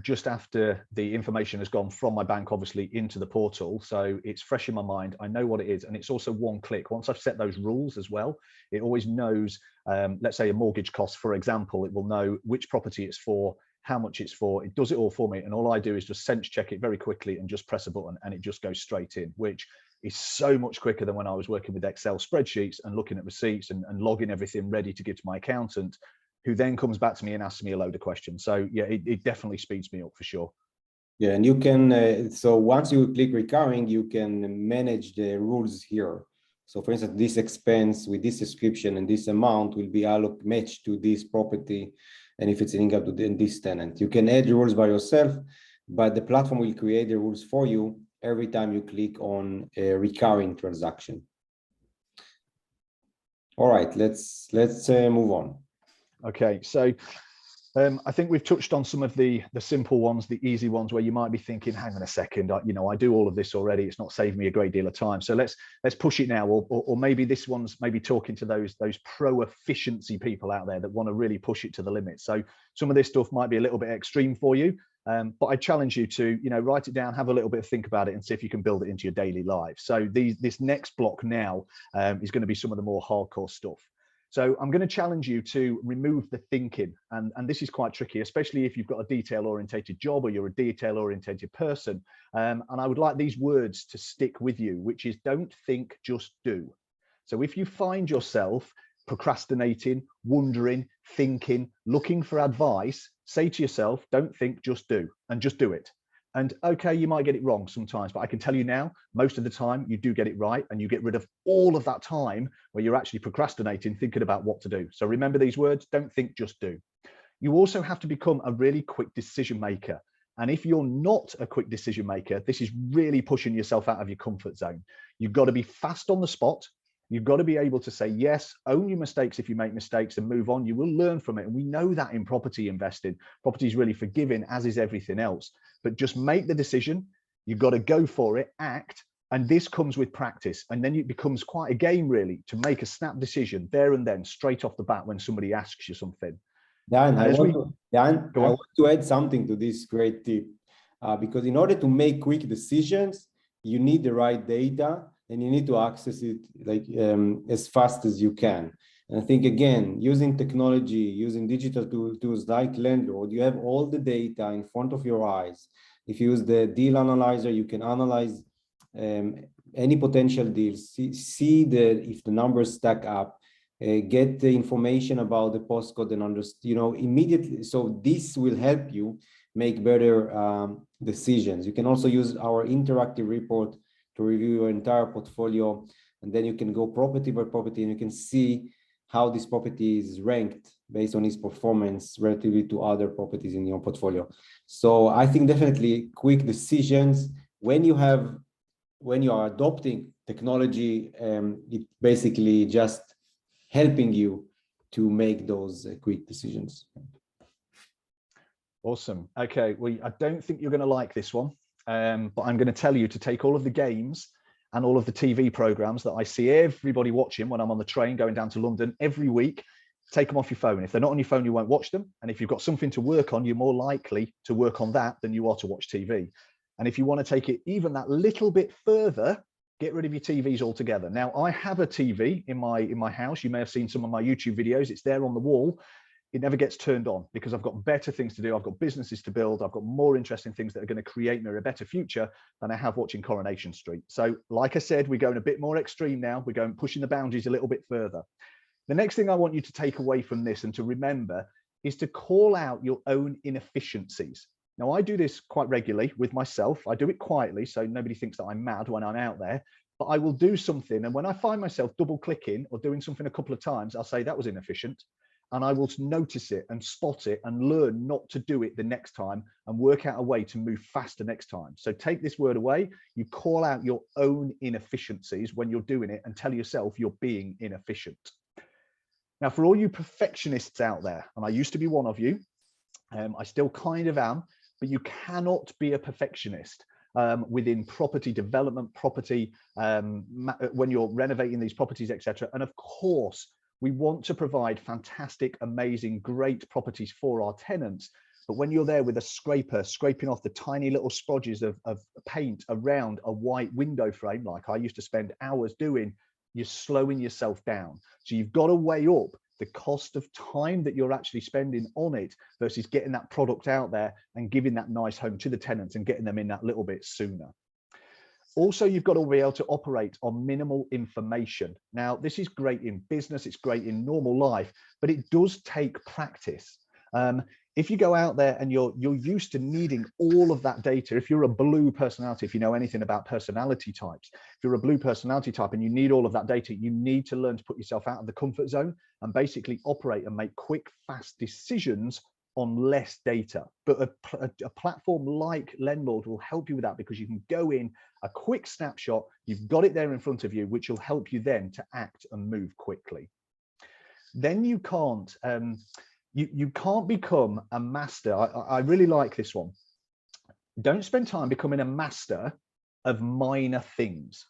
just after the information has gone from my bank, obviously, into the portal. So it's fresh in my mind. I know what it is. And it's also one click. Once I've set those rules as well, it always knows, let's say a mortgage cost, for example, it will know which property it's for, how much it's for. It does it all for me. And all I do is just sense check it very quickly and just press a button, and it just goes straight in, which is so much quicker than when I was working with Excel spreadsheets and looking at receipts and logging everything ready to give to my accountant, who then comes back to me and asks me a load of questions. So yeah, it definitely speeds me up for sure. Yeah, and you can, so once you click recurring, you can manage the rules here. So for instance, this expense with this description and this amount will be matched to this property. And if it's an income to this tenant, you can add rules by yourself, but the platform will create the rules for you every time you click on a recurring transaction. All right, let's move on. Okay, so I think we've touched on some of the simple ones, the easy ones, where you might be thinking, hang on a second, I do all of this already. It's not saving me a great deal of time. So let's push it now, or maybe this one's maybe talking to those pro efficiency people out there that want to really push it to the limit. So some of this stuff might be a little bit extreme for you, but I challenge you to write it down, have a little bit of think about it, and see if you can build it into your daily life. So this next block now is going to be some of the more hardcore stuff. So I'm going to challenge you to remove the thinking. And this is quite tricky, especially if you've got a detail-orientated job or you're a detail-orientated person. And I would like these words to stick with you, which is don't think, just do. So if you find yourself procrastinating, wondering, thinking, looking for advice, say to yourself, don't think, just do, and just do it. And okay, you might get it wrong sometimes, but I can tell you now, most of the time you do get it right, and you get rid of all of that time where you're actually procrastinating, thinking about what to do. So remember these words, don't think, just do. You also have to become a really quick decision maker. And if you're not a quick decision maker, this is really pushing yourself out of your comfort zone. You've got to be fast on the spot. You've got to be able to say, yes, own your mistakes if you make mistakes and move on. You will learn from it. And we know that in property investing. Property is really forgiving, as is everything else. But just make the decision. You've got to go for it, act. And this comes with practice. And then it becomes quite a game, really, to make a snap decision there and then, straight off the bat, when somebody asks you something. Dan, I want to add something to this great tip. Because in order to make quick decisions, you need the right data, and you need to access it as fast as you can. And I think, again, using technology, using digital tools like Lendlord, you have all the data in front of your eyes. If you use the deal analyzer, you can analyze any potential deals, see if the numbers stack up, get the information about the postcode and understand, immediately. So this will help you make better decisions. You can also use our interactive report to review your entire portfolio, and then you can go property by property, and you can see how this property is ranked based on its performance relatively to other properties in your portfolio. So I think definitely quick decisions when you are adopting technology, it basically just helping you to make those quick decisions. Awesome. Okay, well, I don't think you're going to like this one. But I'm going to tell you to take all of the games and all of the TV programs that I see everybody watching when I'm on the train going down to London every week, take them off your phone. If they're not on your phone, you won't watch them. And if you've got something to work on, you're more likely to work on that than you are to watch TV. And if you want to take it even that little bit further, get rid of your TVs altogether. Now, I have a TV in my house. You may have seen some of my YouTube videos. It's there on the wall. It never gets turned on because I've got better things to do. I've got businesses to build. I've got more interesting things that are going to create me a better future than I have watching Coronation Street. So like I said, we're going a bit more extreme now. We're going pushing the boundaries a little bit further. The next thing I want you to take away from this and to remember is to call out your own inefficiencies. Now, I do this quite regularly with myself. I do it quietly, so nobody thinks that I'm mad when I'm out there. But I will do something, and when I find myself double clicking or doing something a couple of times, I'll say that was inefficient. And I will notice it and spot it and learn not to do it the next time and work out a way to move faster next time. So take this word away. You call out your own inefficiencies when you're doing it and tell yourself you're being inefficient. Now, for all you perfectionists out there, and I used to be one of you, I still kind of am, but you cannot be a perfectionist within property development, property, when you're renovating these properties, etc. And of course, we want to provide fantastic, amazing, great properties for our tenants. But when you're there with a scraper, scraping off the tiny little splodges of paint around a white window frame, like I used to spend hours doing, you're slowing yourself down. So you've got to weigh up the cost of time that you're actually spending on it versus getting that product out there and giving that nice home to the tenants and getting them in that little bit sooner. Also, you've got to be able to operate on minimal information. Now, this is great in business, it's great in normal life, but it does take practice. If you go out there and you're used to needing all of that data, if you're a blue personality, if you know anything about personality types, if you're a blue personality type and you need all of that data, you need to learn to put yourself out of the comfort zone and basically operate and make quick, fast decisions on less data. But a platform like Lendlord will help you with that, because you can go in a quick snapshot, you've got it there in front of you, which will help you then to act and move quickly. Then you can't you can't become a master. I really like this one. Don't spend time becoming a master of minor things.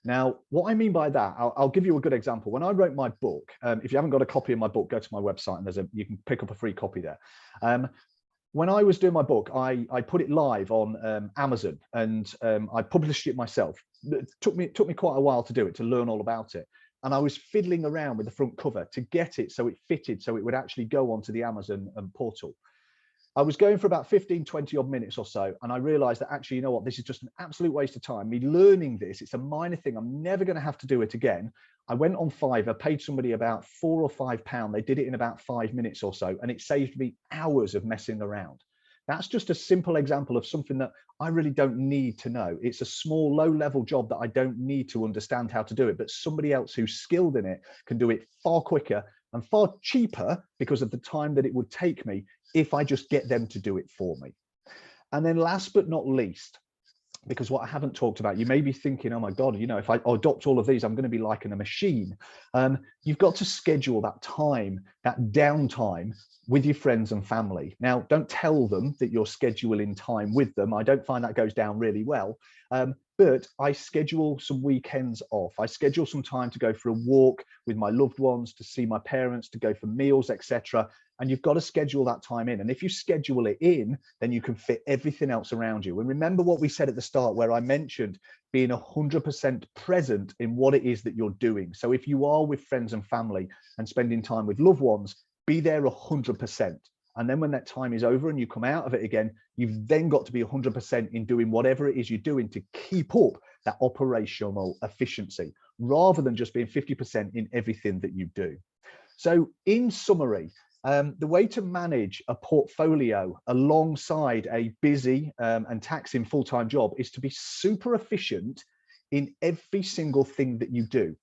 Now, what I mean by that, I'll give you a good example. When I wrote my book, if you haven't got a copy of my book, go to my website and you can pick up a free copy there. When I was doing my book, I put it live on Amazon, and I published it myself. It took me quite a while to do it, to learn all about it. And I was fiddling around with the front cover to get it so it fitted, so it would actually go onto the Amazon portal. I was going for about 15, 20 odd minutes or so, and I realized that actually, you know what, this is just an absolute waste of time. Me learning this, it's a minor thing. I'm never going to have to do it again. I went on Fiverr, paid somebody about £4 or £5. They did it in about 5 minutes or so, and it saved me hours of messing around. That's just a simple example of something that I really don't need to know. It's a small, low-level job that I don't need to understand how to do it, but somebody else who's skilled in it can do it far quicker and far cheaper because of the time that it would take me if I just get them to do it for me. And then last but not least, because what I haven't talked about, you may be thinking, oh my God, you know, if I adopt all of these, I'm going to be like in a machine. You've got to schedule that time, that downtime with your friends and family. Now, don't tell them that you're scheduling time with them. I don't find that goes down really well. But I schedule some weekends off. I schedule some time to go for a walk with my loved ones, to see my parents, to go for meals, etc. And you've got to schedule that time in. And if you schedule it in, then you can fit everything else around you. And remember what we said at the start, where I mentioned being 100% present in what it is that you're doing. So if you are with friends and family and spending time with loved ones, be there 100%. And then when that time is over and you come out of it again, you've then got to be 100% in doing whatever it is you're doing to keep up that operational efficiency, rather than just being 50% in everything that you do. So in summary, the way to manage a portfolio alongside a busy and taxing full-time job is to be super efficient in every single thing that you do.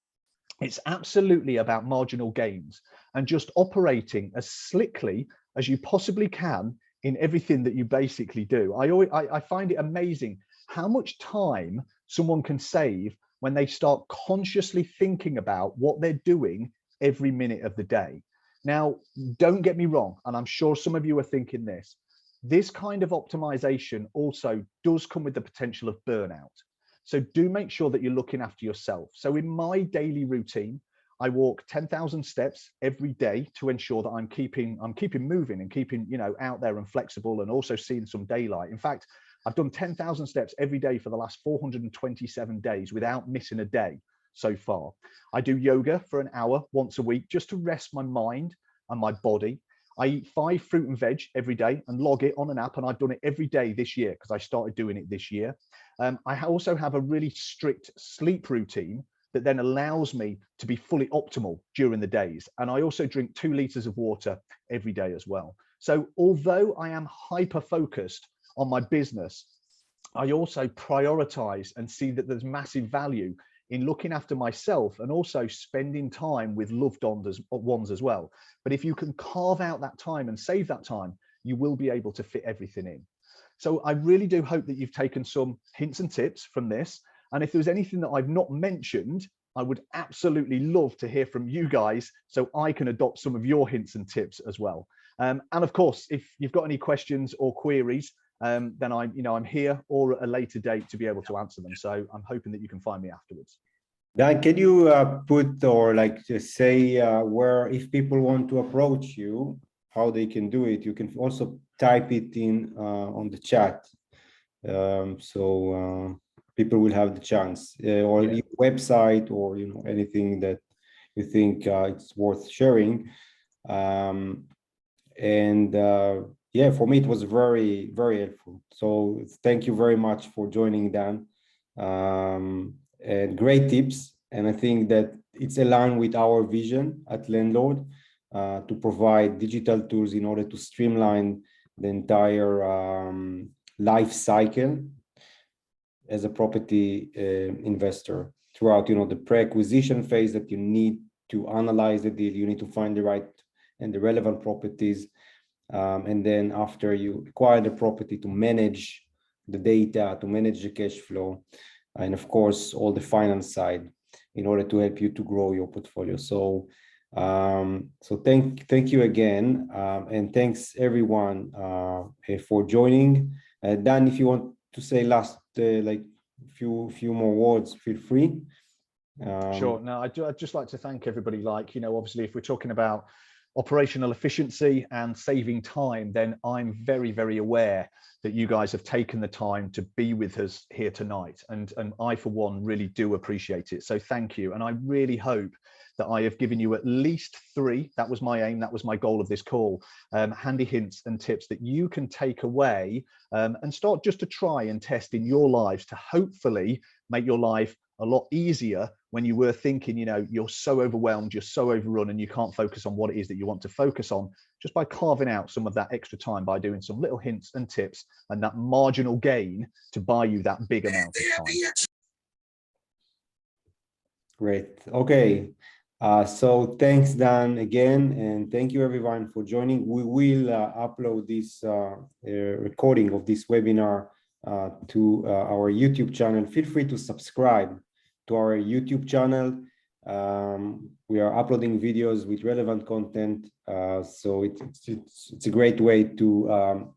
It's absolutely about marginal gains and just operating as slickly as you possibly can in everything that you basically do. I find it amazing how much time someone can save when they start consciously thinking about what they're doing every minute of the day. Now, don't get me wrong, and I'm sure some of you are thinking this kind of optimization also does come with the potential of burnout. So do make sure that you're looking after yourself. So in my daily routine, I walk 10,000 steps every day to ensure that I'm keeping moving and keeping, you know, out there and flexible, and also seeing some daylight. In fact, I've done 10,000 steps every day for the last 427 days without missing a day so far. I do yoga for an hour once a week just to rest my mind and my body. I eat 5 fruit and veg every day and log it on an app, and I've done it every day this year because I started doing it this year. I also have a really strict sleep routine that then allows me to be fully optimal during the days. And I also drink 2 liters of water every day as well. So although I am hyper focused on my business, I also prioritize and see that there's massive value in looking after myself and also spending time with loved ones as well. But if you can carve out that time and save that time, you will be able to fit everything in. So I really do hope that you've taken some hints and tips from this. And if there's anything that I've not mentioned, I would absolutely love to hear from you guys so I can adopt some of your hints and tips as well. And of course, if you've got any questions or queries, then I'm here or at a later date to be able to answer them. So I'm hoping that you can find me afterwards. Dan, can you put or like just say where, if people want to approach you, how they can do it? You can also type it in on the chat, so people will have the chance, or your website, or anything that you think it's worth sharing. Yeah, for me it was very, very helpful. So thank you very much for joining, Dan. and great tips. And I think that it's aligned with our vision at Lendlord to provide digital tools in order to streamline the entire life cycle as a property investor throughout, the pre-acquisition phase that you need to analyze the deal, you need to find the right and the relevant properties. And then after you acquire the property, to manage the data, to manage the cash flow, and of course, all the finance side in order to help you to grow your portfolio. So, thank you again. And thanks everyone for joining. Dan, if you want to say last, like few more words, feel free. Sure. No, I'd just like to thank everybody. Like, obviously, if we're talking about operational efficiency and saving time, then I'm very, very aware that you guys have taken the time to be with us here tonight. And I, for one, really do appreciate it. So thank you. And I really hope that I have given you at least 3, that was my aim, that was my goal of this call, handy hints and tips that you can take away and start just to try and test in your lives to hopefully make your life a lot easier when you were thinking, you're so overwhelmed, you're so overrun, and you can't focus on what it is that you want to focus on, just by carving out some of that extra time by doing some little hints and tips and that marginal gain to buy you that big amount of time. Great. Okay. So thanks, Dan, again, and thank you everyone for joining. We will upload this recording of this webinar to our YouTube channel. Feel free to subscribe to our YouTube channel. We are uploading videos with relevant content, so it's a great way to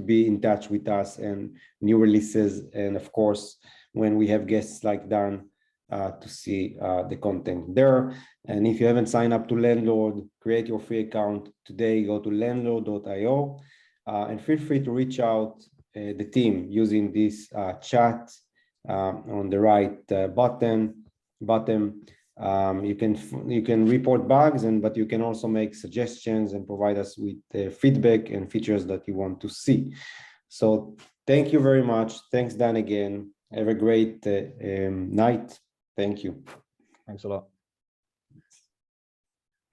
be in touch with us and new releases, and of course when we have guests like Dan to see the content there. And if you haven't signed up to Lendlord, create your free account today. Go to lendlord.io and feel free to reach out the team using this chat on the right bottom. You can report bugs, but you can also make suggestions and provide us with feedback and features that you want to see. So thank you very much. Thanks, Dan, again. Have a great night. Thank you. Thanks a lot.